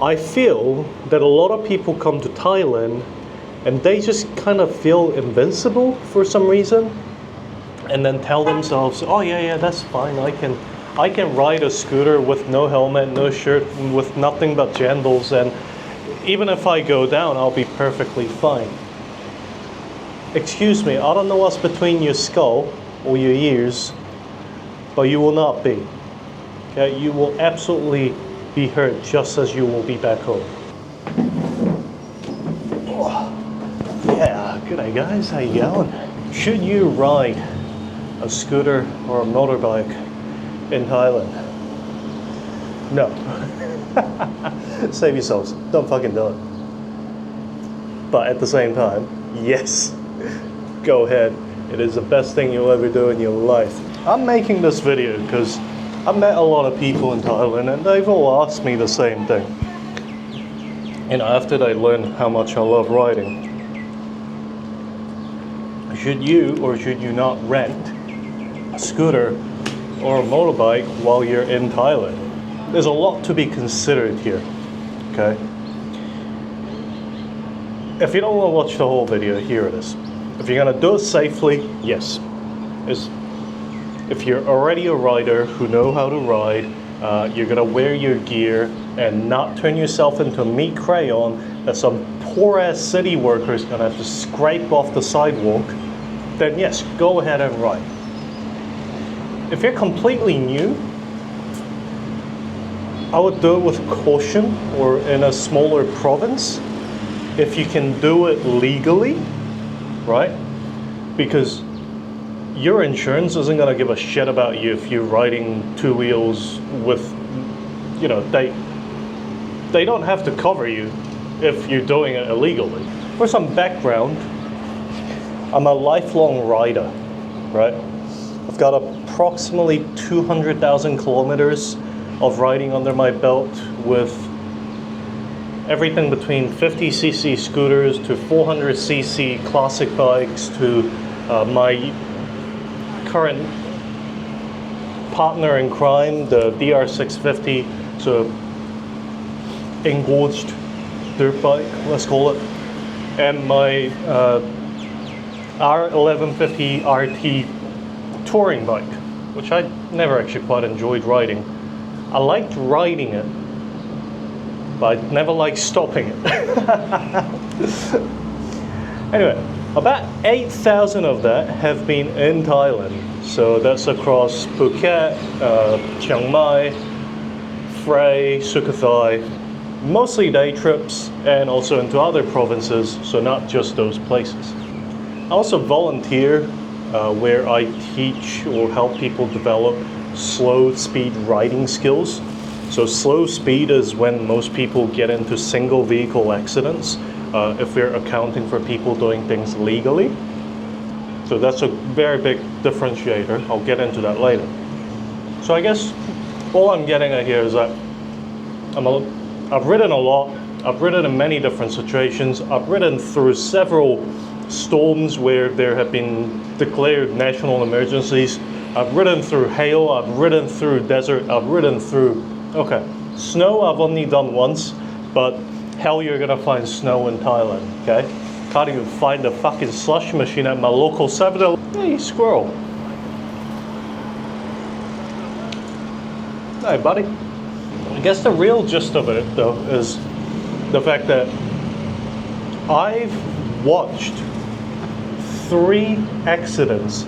I feel that a lot of people come to Thailand and they just kind of feel invincible for some reason, and then tell themselves, oh yeah, that's fine, I can ride a scooter with no helmet, no shirt, with nothing but jandals, and even if I go down, I'll be perfectly fine. Excuse me, I don't know what's between your skull or your ears, but you will not be. Okay, you will absolutely be hurt just as you will be back home. Oh, yeah, good day guys, how you going? Should you ride a scooter or a motorbike in Thailand? No. Save yourselves, don't fucking do it. But at the same time, yes, go ahead. It is the best thing you'll ever do in your life. I'm making this video because I've met a lot of people in Thailand and they've all asked me the same thing. You know, after they learn how much I love riding. Should you or should you not rent a scooter or a motorbike while you're in Thailand? There's a lot to be considered here, okay? If you don't want to watch the whole video, here it is. If you're gonna do it safely, yes. If you're already a rider who know how to ride, you're gonna wear your gear and not turn yourself into a meat crayon that some poor ass city worker is gonna have to scrape off the sidewalk, then yes, go ahead and ride. If you're completely new, I would do it with caution or in a smaller province if you can do it legally, right? Because your insurance isn't going to give a shit about you if you're riding two wheels with, you know, they don't have to cover you if you're doing it illegally. For some background, I'm a lifelong rider, right? I've got approximately 200,000 kilometers of riding under my belt with everything between 50cc scooters to 400cc classic bikes to my current partner in crime, the DR650, so engorged dirt bike, let's call it, and my R1150 RT touring bike, which I never actually quite enjoyed riding. I liked riding it, but I never liked stopping it. Anyway, about 8,000 of that have been in Thailand. So that's across Phuket, Chiang Mai, Phrae, Sukhothai, mostly day trips, and also into other provinces, so not just those places. I also volunteer where I teach or help people develop slow speed riding skills. So slow speed is when most people get into single vehicle accidents, if we're accounting for people doing things legally. So that's a very big differentiator. I'll get into that later. So I guess all I'm getting at here is that I've ridden a lot. I've ridden in many different situations. I've ridden through several storms where there have been declared national emergencies. I've ridden through hail. I've ridden through desert. I've ridden through, okay, snow I've only done once, but hell, you're gonna find snow in Thailand, okay? Can't even find a fucking slush machine at my local 7-Eleven. Hey, squirrel. Hey, buddy. I guess the real gist of it, though, is the fact that I've watched 3 accidents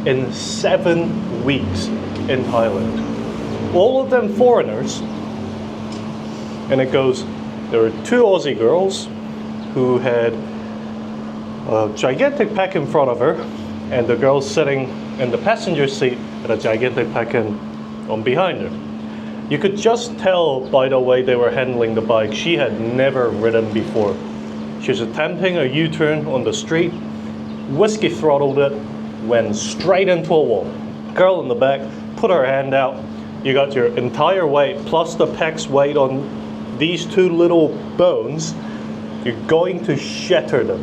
in 7 weeks in Thailand. All of them foreigners. And it goes, there were 2 Aussie girls who had a gigantic pack in front of her, and the girl sitting in the passenger seat had a gigantic pack on behind her. You could just tell by the way they were handling the bike, she had never ridden before. She was attempting a U-turn on the street, whiskey throttled it, went straight into a wall. Girl in the back put her hand out. You got your entire weight plus the pack's weight on these 2 little bones. You're going to shatter them,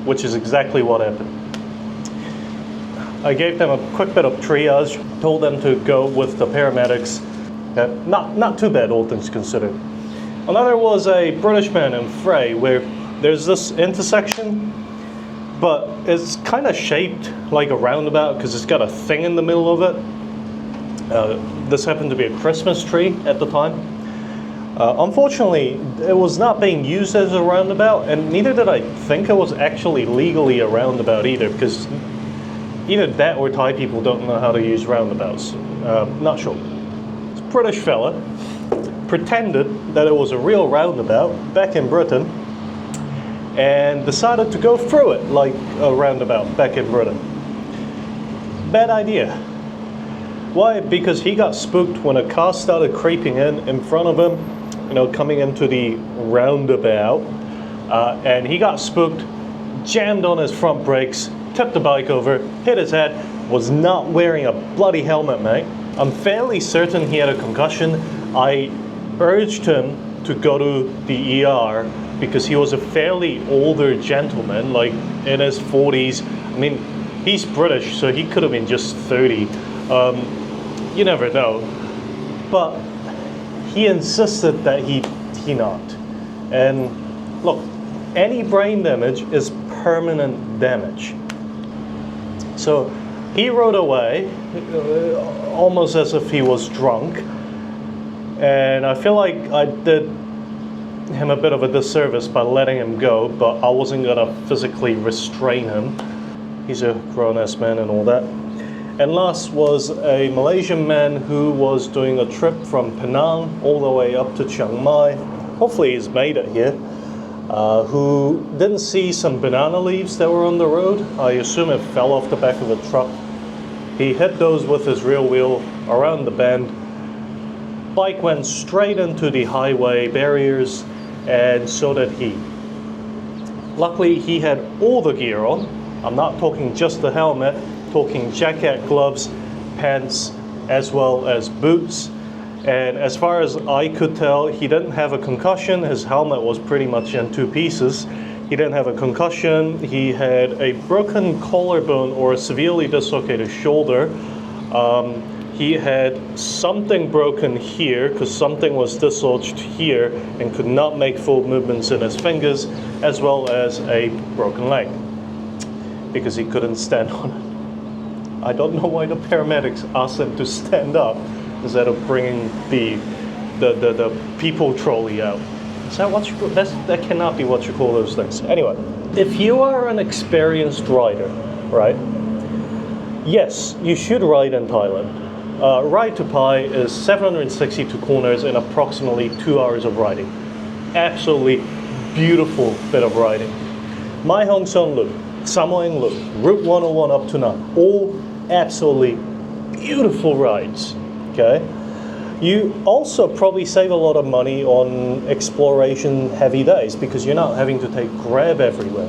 which is exactly what happened. I gave them a quick bit of triage, told them to go with the paramedics. Not too bad, all things considered. Another was a British man in Frey, where there's this intersection, but it's kind of shaped like a roundabout because it's got a thing in the middle of it. This happened to be a Christmas tree at the time. Unfortunately, it was not being used as a roundabout, and neither did I think it was actually legally a roundabout either, because either that or Thai people don't know how to use roundabouts. Not sure. This British fella pretended that it was a real roundabout back in Britain and decided to go through it like a roundabout back in Britain. Bad idea. Why? Because he got spooked when a car started creeping in front of him, you know, coming into the roundabout, and he got spooked, jammed on his front brakes, tipped the bike over, hit his head, was not wearing a bloody helmet, mate. I'm fairly certain he had a concussion. I urged him to go to the ER because he was a fairly older gentleman, like in his 40s. I mean, he's British, so he could have been just 30. You never know. But he insisted that he not. And look, any brain damage is permanent damage. So he rode away almost as if he was drunk. And I feel like I did him a bit of a disservice by letting him go, but I wasn't gonna physically restrain him. He's a grown-ass man and all that. And last was a Malaysian man who was doing a trip from Penang all the way up to Chiang Mai. Hopefully he's made it here. Who didn't see some banana leaves that were on the road. I assume it fell off the back of a truck. He hit those with his rear wheel around the bend. Bike went straight into the highway barriers, and so did he. Luckily, he had all the gear on. I'm not talking just the helmet, talking jacket, gloves, pants, as well as boots. And as far as I could tell, he didn't have a concussion. His helmet was pretty much in two pieces. He didn't have a concussion. He had a broken collarbone or a severely dislocated shoulder. He had something broken here because something was dislodged here and could not make full movements in his fingers, as well as a broken leg because he couldn't stand on it. I don't know why the paramedics asked him to stand up instead of bringing the people trolley out. Is that what you call that? Cannot be what you call those things. Anyway, if you are an experienced rider, right? Yes, you should ride in Thailand. Ride to Pai is 762 corners in approximately 2 hours of riding. Absolutely beautiful bit of riding. Mai Hong Son Loop, Samoying Loop, Route 101 up to now, all absolutely beautiful rides. Okay. You also probably save a lot of money on exploration heavy days because you're not having to take Grab everywhere.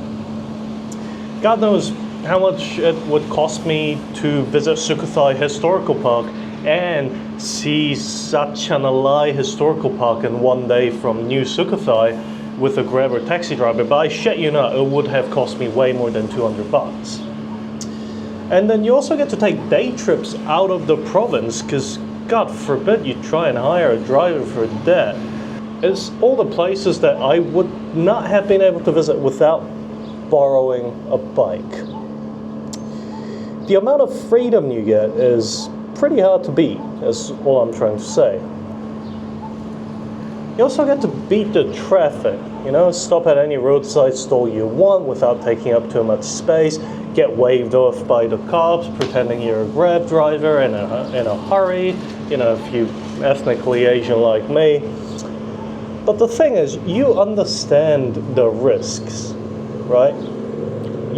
God knows how much it would cost me to visit Sukhothai Historical Park and see Sachanalai Historical Park in one day from New Sukhothai with a Grab or taxi driver, but I shit you not, it would have cost me way more than $200. And then you also get to take day trips out of the province because God forbid you try and hire a driver for that. It's all the places that I would not have been able to visit without borrowing a bike. The amount of freedom you get is pretty hard to beat, is all I'm trying to say. You also get to beat the traffic, you know, stop at any roadside stall you want without taking up too much space, get waved off by the cops pretending you're a Grab driver in a hurry, you know, if you're ethnically Asian like me. But the thing is, you understand the risks, right?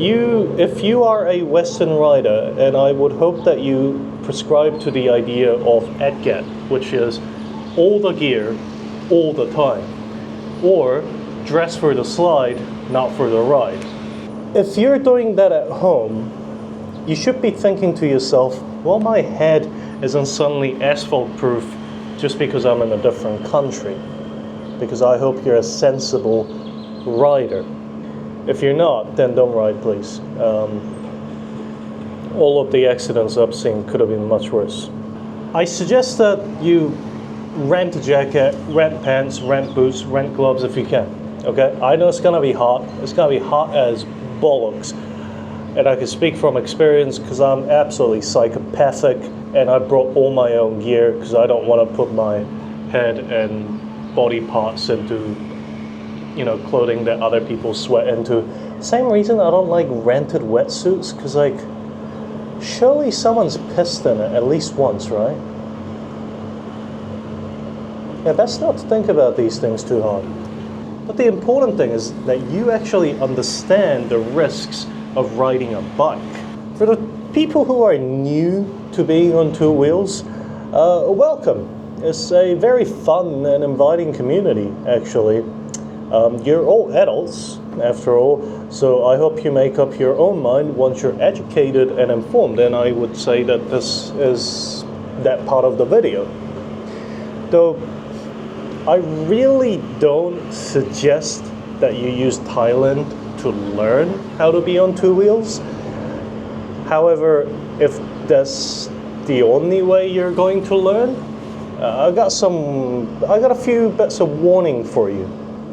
If you are a Western rider, and I would hope that you prescribe to the idea of EDGAT, which is all the gear, all the time, or dress for the slide, not for the ride. If you're doing that at home, you should be thinking to yourself, well, my head isn't suddenly asphalt proof just because I'm in a different country, because I hope you're a sensible rider. If you're not, then don't ride, please. All of the accidents I've seen could have been much worse. I suggest that you rent a jacket, rent pants, rent boots, rent gloves if you can. Okay, I know it's gonna be hot. It's gonna be hot as bollocks, and I can speak from experience because I'm absolutely psychopathic, and I brought all my own gear because I don't want to put my head and body parts into, you know, clothing that other people sweat into. Same reason I don't like rented wetsuits, because like, surely someone's pissed in it at least once, right? Yeah, best not to think about these things too hard. But the important thing is that you actually understand the risks of riding a bike. For the people who are new to being on two wheels, welcome. It's a very fun and inviting community, actually. You're all adults, after all, so I hope you make up your own mind once you're educated and informed, and I would say that this is that part of the video. Though, I really don't suggest that you use Thailand to learn how to be on two wheels. However, if that's the only way you're going to learn, I got a few bits of warning for you.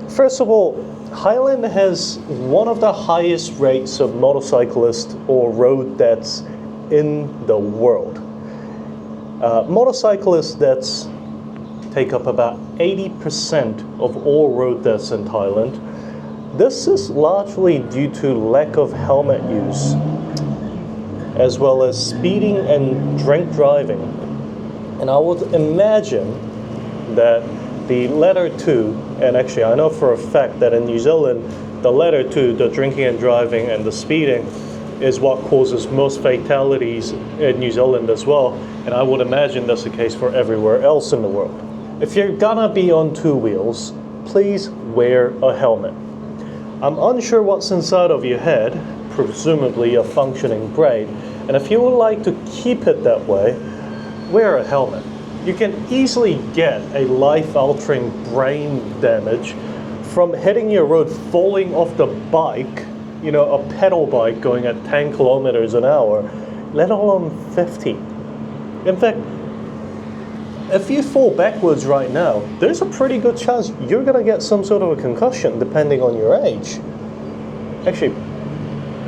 First of all, Thailand has one of the highest rates of motorcyclists or road deaths in the world. Motorcyclist deaths take up about 80% of all road deaths in Thailand. This is largely due to lack of helmet use, as well as speeding and drink driving. And I would imagine that the latter two, and actually I know for a fact that in New Zealand, the latter two, the drinking and driving and the speeding, is what causes most fatalities in New Zealand as well. And I would imagine that's the case for everywhere else in the world. If you're gonna be on two wheels, please wear a helmet. I'm unsure what's inside of your head, presumably a functioning brain, and if you would like to keep it that way, wear a helmet. You can easily get a life-altering brain damage from hitting your road, falling off the bike, you know, a pedal bike going at 10 kilometers an hour, let alone 50. In fact, if you fall backwards right now, there's a pretty good chance you're gonna get some sort of a concussion depending on your age. Actually,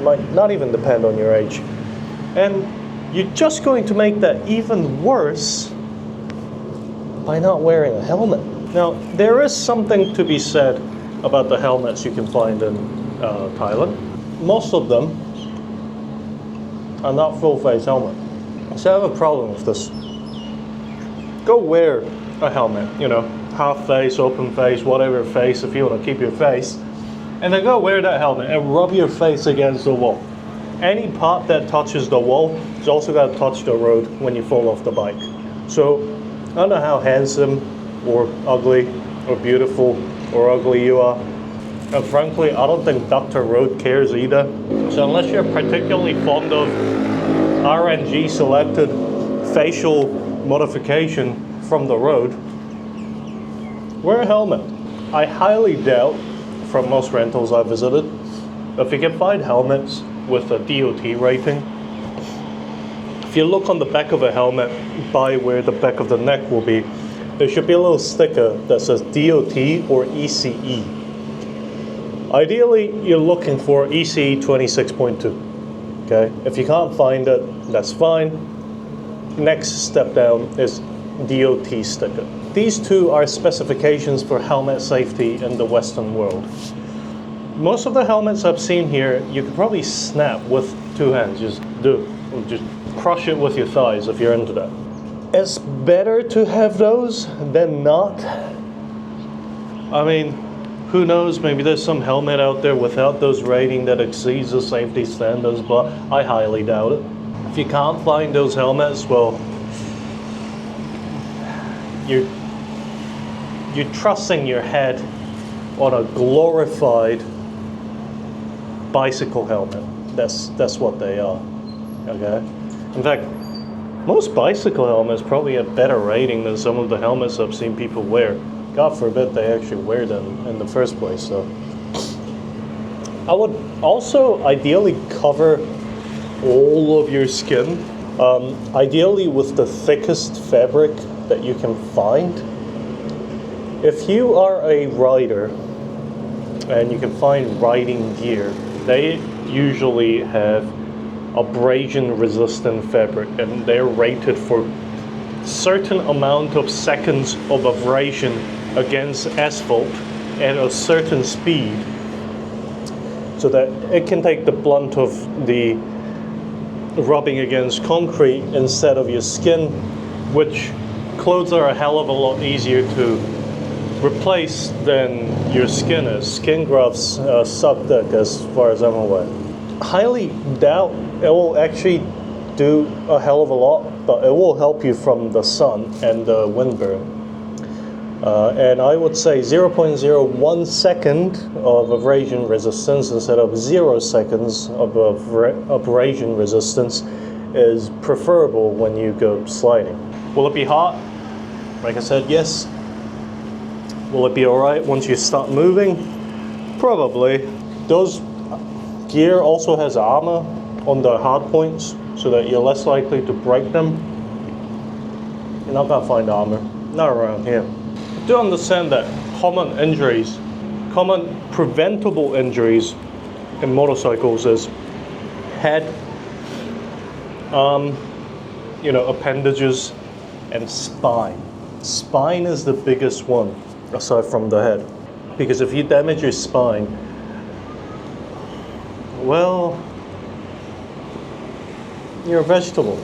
might not even depend on your age. And you're just going to make that even worse by not wearing a helmet. Now, there is something to be said about the helmets you can find in Thailand. Most of them are not full-face helmet. So I have a problem with this. Go wear a helmet, you know, half face, open face, whatever face, if you want to keep your face. And then go wear that helmet and rub your face against the wall. Any part that touches the wall is also going to touch the road when you fall off the bike. So, I don't know how handsome or ugly or beautiful or ugly you are. And frankly, I don't think Dr. Road cares either. So unless you're particularly fond of RNG selected facial modification from the road, wear a helmet. I highly doubt, from most rentals I visited, if you can find helmets with a DOT rating, if you look on the back of a helmet by where the back of the neck will be, there should be a little sticker that says DOT or ECE. Ideally, you're looking for ECE 26.2. Okay? If you can't find it, that's fine. Next step down is DOT sticker. These two are specifications for helmet safety in the Western world. Most of the helmets I've seen here, you could probably snap with two hands. Just crush it with your thighs if you're into that. It's better to have those than not. I mean, who knows, maybe there's some helmet out there without those rating that exceeds the safety standards, but I highly doubt it. If you can't find those helmets, well, you're trusting your head on a glorified bicycle helmet. That's what they are. Okay? In fact, most bicycle helmets probably have better rating than some of the helmets I've seen people wear. God forbid they actually wear them in the first place. So I would also ideally cover all of your skin, ideally with the thickest fabric that you can find. If you are a rider and you can find riding gear, they usually have abrasion resistant fabric, and they're rated for certain amount of seconds of abrasion against asphalt at a certain speed, so that it can take the blunt of the rubbing against concrete instead of your skin, which clothes are a hell of a lot easier to replace than your skin is. Skin grafts suck dick as far as I'm aware. Highly doubt it will actually do a hell of a lot, but it will help you from the sun and the windburn. And I would say 0.01 second of abrasion resistance instead of 0 seconds of abrasion resistance is preferable when you go sliding. Will it be hot? Like I said, yes. Will it be alright once you start moving? Probably. Those gear also has armor on the hard points, so that you're less likely to break them. You're not gonna find armor, not around here. Do understand that common injuries, common preventable injuries in motorcycles is head, appendages, and spine. Spine is the biggest one, aside from the head. Because if you damage your spine, well, you're a vegetable.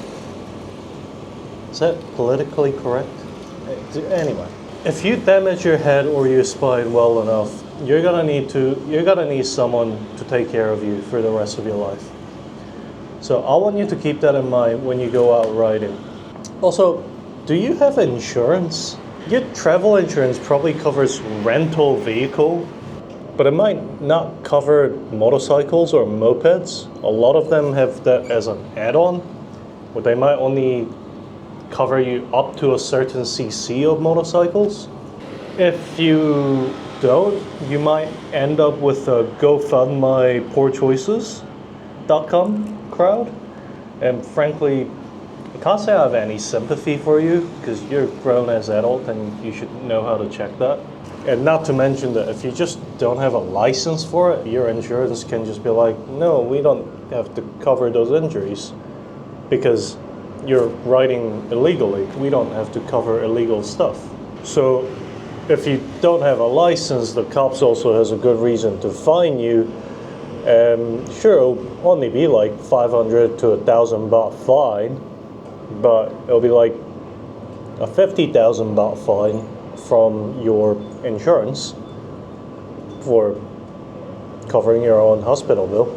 Is that politically correct? Anyway, if you damage your head or your spine well enough, you're gonna need someone to take care of you for the rest of your life. So I want you to keep that in mind when you go out riding. Also, do you have insurance? Your travel insurance probably covers rental vehicle, but it might not cover motorcycles or mopeds. A lot of them have that as an add-on, where they might only cover you up to a certain cc of motorcycles. If you don't, you might end up with a GoFundMyPoorChoices.com crowd. And frankly, I can't say I have any sympathy for you, because you're a grown as adult and you should know how to check that. And not to mention that if you just don't have a license for it, your insurance can just be like, no, we don't have to cover those injuries because you're riding illegally. We don't have to cover illegal stuff. So if you don't have a license, the cops also has a good reason to fine you. Sure, it'll only be like 500 to 1,000 baht fine, but it'll be like a 50,000 baht fine from your insurance for covering your own hospital bill.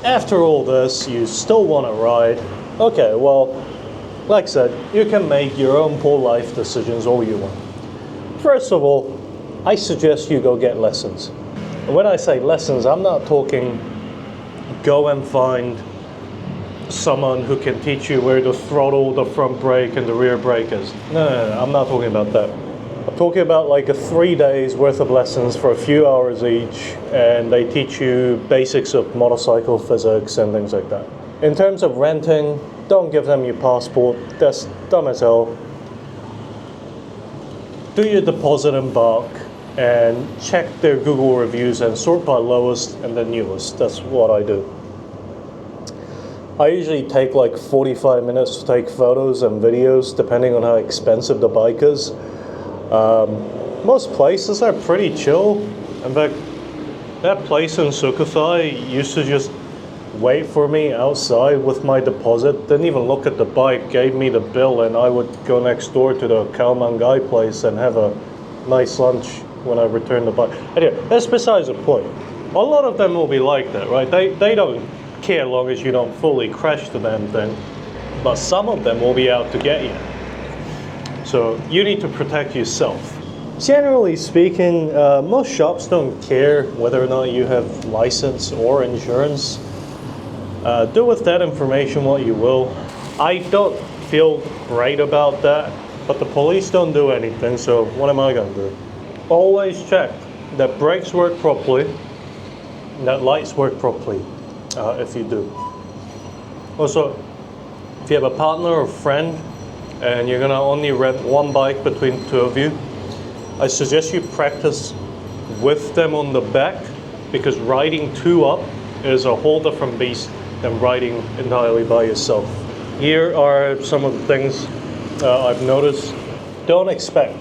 After all this, you still want to ride. Okay, well, like I said, you can make your own poor life decisions all you want. First of all, I suggest you go get lessons. And when I say lessons, I'm not talking go and find someone who can teach you where to throttle the front brake and the rear brake is. No, I'm not talking about that. I'm talking about like 3 days worth of lessons for a few hours each, and they teach you basics of motorcycle physics and things like that. In terms of renting, don't give them your passport. That's dumb as hell. Do your deposit in Bark and check their Google reviews and sort by lowest and then newest. That's what I do. I usually take like 45 minutes to take photos and videos depending on how expensive the bike is. Most places are pretty chill. In fact, that place in Sukhothai used to just wait for me outside with my deposit, didn't even look at the bike, gave me the bill, and I would go next door to the Khao Mangai place and have a nice lunch when I returned the bike. Anyway, that's besides the point. A lot of them will be like that, right? They don't care as long as you don't fully crash the damn thing, but some of them will be out to get you. So you need to protect yourself. Generally speaking, most shops don't care whether or not you have license or insurance. Do with that information what you will. I don't feel great about that, but the police don't do anything, so what am I going to do? Always check that brakes work properly, that lights work properly, if you do. Also, if you have a partner or friend and you're going to only rent one bike between the two of you, I suggest you practice with them on the back, because riding two up is a whole different beast than riding entirely by yourself. Here are some of the things I've noticed. Don't expect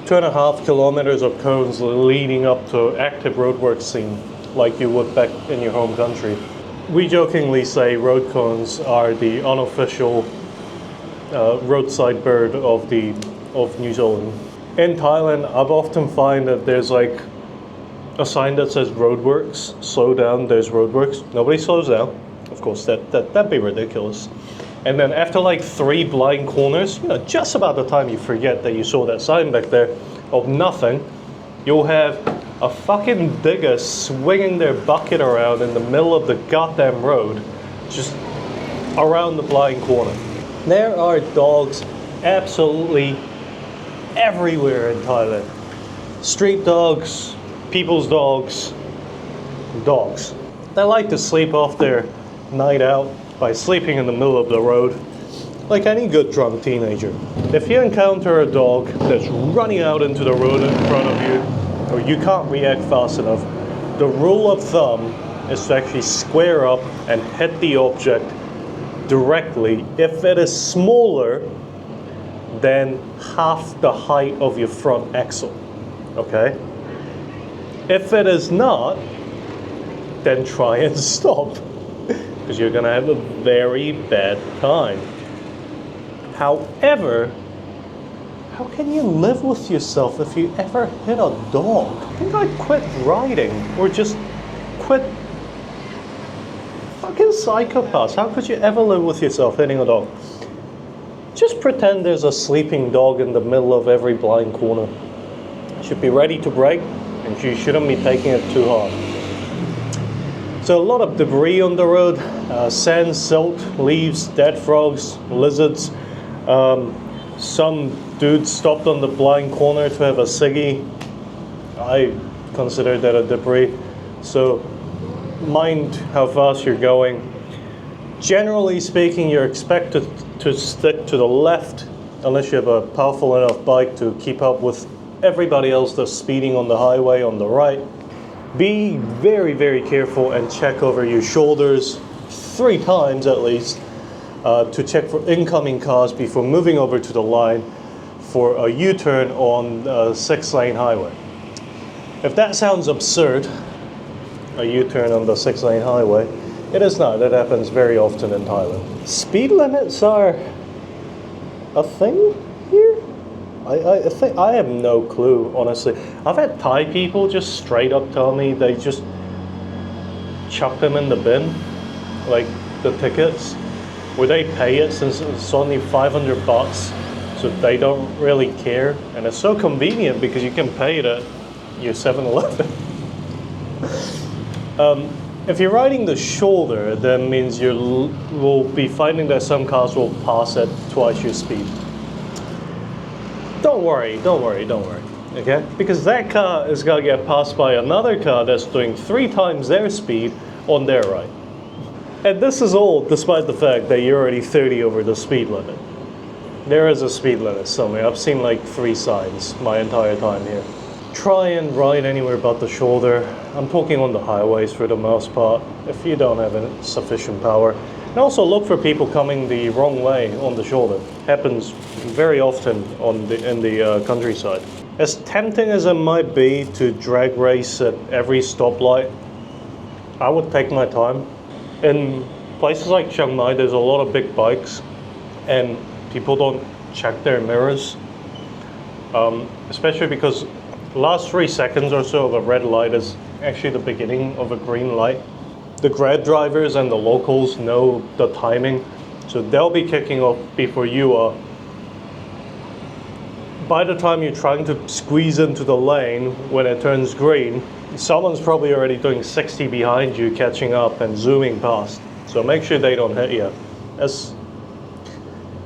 2.5 kilometers of cones leading up to active roadwork scene like you would back in your home country. We jokingly say road cones are the unofficial roadside bird of New Zealand. In Thailand, I've often find that there's like a sign that says roadworks, slow down, there's roadworks. Nobody slows down. Of course, that'd be ridiculous. And then after like 3 blind corners, you know, just about the time you forget that you saw that sign back there of nothing, you'll have a fucking digger swinging their bucket around in the middle of the goddamn road, just around the blind corner. There are dogs absolutely everywhere in Thailand. Street dogs, people's dogs, dogs. They like to sleep off their night out by sleeping in the middle of the road, like any good drunk teenager. If you encounter a dog that's running out into the road in front of you, or you can't react fast enough, the rule of thumb is to actually square up and hit the object directly if it is smaller than half the height of your front axle, okay? If it is not, then try and stop, because you're gonna have a very bad time. However, how can you live with yourself if you ever hit a dog? I think I'd quit riding, or just quit. Fucking psychopaths. How could you ever live with yourself hitting a dog? Just pretend there's a sleeping dog in the middle of every blind corner. You should be ready to brake, and you shouldn't be taking it too hard. So a lot of debris on the road, sand, silt, leaves, dead frogs, lizards. Some dude stopped on the blind corner to have a ciggy. I consider that a debris. So mind how fast you're going. Generally speaking, you're expected to stick to the left unless you have a powerful enough bike to keep up with everybody else that's speeding on the highway on the right. Be very, very careful and check over your shoulders 3 times at least to check for incoming cars before moving over to the line for a U-turn on a 6-lane highway. If that sounds absurd, a U-turn on the 6-lane highway, it is not. It happens very often in Thailand. Speed limits are a thing here? I think I have no clue, honestly. I've had Thai people just straight up tell me they just chuck them in the bin, like the tickets, where they pay it since it's only 500 baht, so they don't really care. And it's so convenient because you can pay it at your 7-Eleven. If you're riding the shoulder, that means you will be finding that some cars will pass at twice your speed. Don't worry, okay? Because that car is gonna get passed by another car that's doing 3 times their speed on their right. And this is all despite the fact that you're already 30 over the speed limit. There is a speed limit somewhere. I've seen like 3 signs my entire time here. Try and ride anywhere but the shoulder. I'm talking on the highways for the most part, if you don't have sufficient power. And also look for people coming the wrong way on the shoulder. Happens very often in the countryside. As tempting as it might be to drag race at every stoplight, I would take my time. In places like Chiang Mai, there's a lot of big bikes, and people don't check their mirrors, especially because the last 3 seconds or so of a red light is actually the beginning of a green light. The Grab drivers and the locals know the timing, so they'll be kicking off before you are. By the time you're trying to squeeze into the lane when it turns green, someone's probably already doing 60 behind you, catching up and zooming past. So make sure they don't hit you.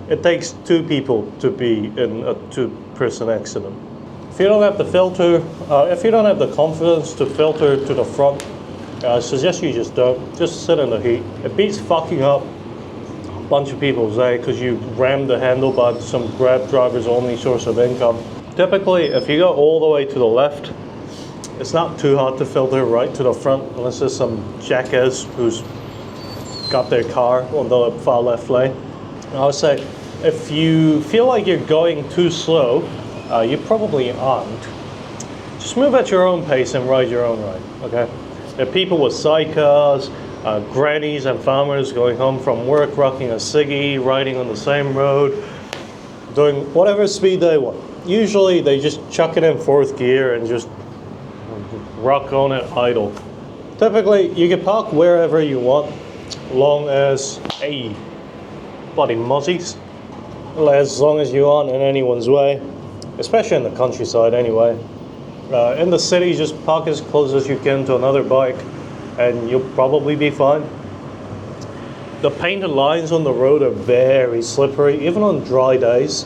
It takes 2 people to be in a 2-person accident. If you don't have the filter, if you don't have the confidence to filter to the front, I suggest you just don't. Just sit in the heat. It beats fucking up a bunch of people's day because you rammed the handlebar to some Grab driver's only source of income. Typically, if you go all the way to the left, it's not too hard to filter right to the front unless there's some jackass who's got their car on the far left lane. I would say if you feel like you're going too slow, you probably aren't. Just move at your own pace and ride your own ride, okay? There are people with sidecars, grannies and farmers going home from work, rocking a ciggy, riding on the same road, doing whatever speed they want. Usually they just chuck it in fourth gear and just rock on it idle. Typically, you can park wherever you want, long as, hey, bloody mozzies, as long as you aren't in anyone's way, especially in the countryside anyway. In the city, just park as close as you can to another bike and you'll probably be fine. The painted lines on the road are very slippery, even on dry days.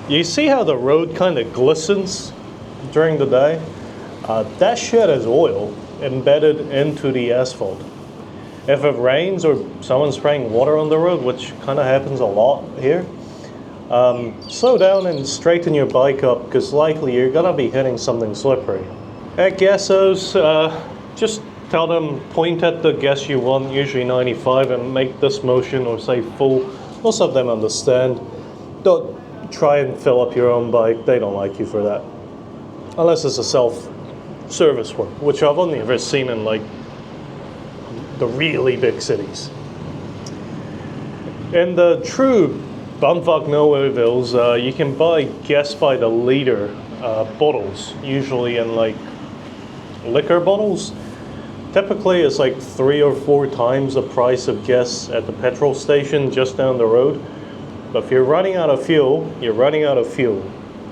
You see how the road kind of glistens during the day? That shit is oil embedded into the asphalt. If it rains or someone's spraying water on the road, which kind of happens a lot here, slow down and straighten your bike up because likely you're gonna be hitting something slippery. At Gassos, just tell them, point at the gas you want, usually 95, and make this motion or say full. Most of them understand. Don't try and fill up your own bike, they don't like you for that. Unless it's a self-service one, which I've only ever seen in like the really big cities. In the true bumfuck nowherevilles, you can buy gas by the liter bottles, usually in like liquor bottles. Typically it's like 3 or 4 times the price of gas at the petrol station just down the road. But if you're running out of fuel, you're running out of fuel.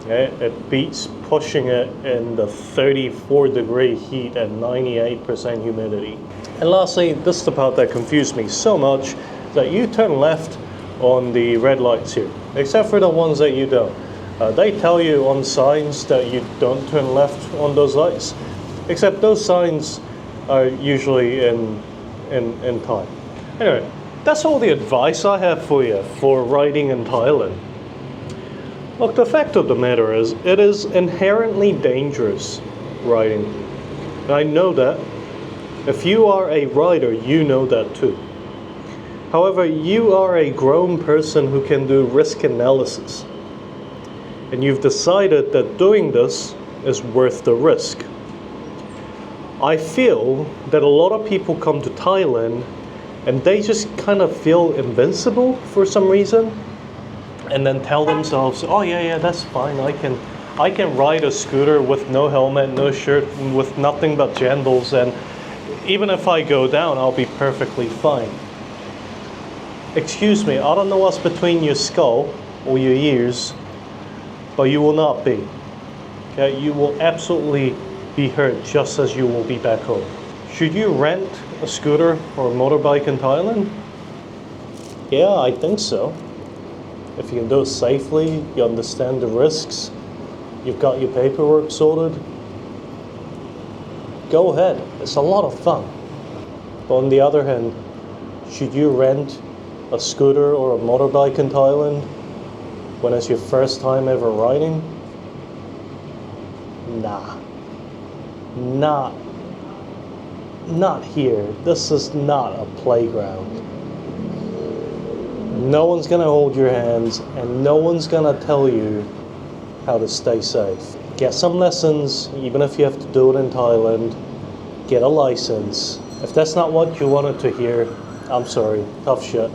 Okay? It beats pushing it in the 34-degree heat and 98% humidity. And lastly, this is the part that confused me so much, that you turn left on the red lights here, except for the ones that you don't. They tell you on signs that you don't turn left on those lights, except those signs are usually in time. Anyway, that's all the advice I have for you for riding in Thailand. Look, the fact of the matter is, it is inherently dangerous riding. And I know that. If you are a rider, you know that too. However, you are a grown person who can do risk analysis. And you've decided that doing this is worth the risk. I feel that a lot of people come to Thailand and they just kind of feel invincible for some reason, and then tell themselves, oh yeah, that's fine, I can ride a scooter with no helmet, no shirt, with nothing but jandals, and even if I go down, I'll be perfectly fine. Excuse me, I don't know what's between your skull or your ears, but you will not be. Okay, you will absolutely be hurt just as you will be back home. Should you rent a scooter or a motorbike in Thailand? Yeah, I think so. If you can do it safely, you understand the risks, you've got your paperwork sorted, go ahead. It's a lot of fun. But on the other hand, should you rent a scooter or a motorbike in Thailand when it's your first time ever riding? Nah. Not here. This is not a playground. No one's gonna hold your hands and no one's gonna tell you how to stay safe. Get some lessons, even if you have to do it in Thailand. Get a license. If that's not what you wanted to hear, I'm sorry, tough shit.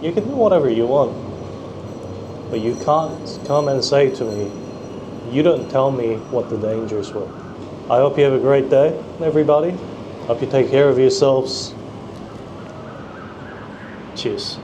You can do whatever you want. But you can't come and say to me, you didn't tell me what the dangers were. I hope you have a great day, everybody. Hope you take care of yourselves. Cheers.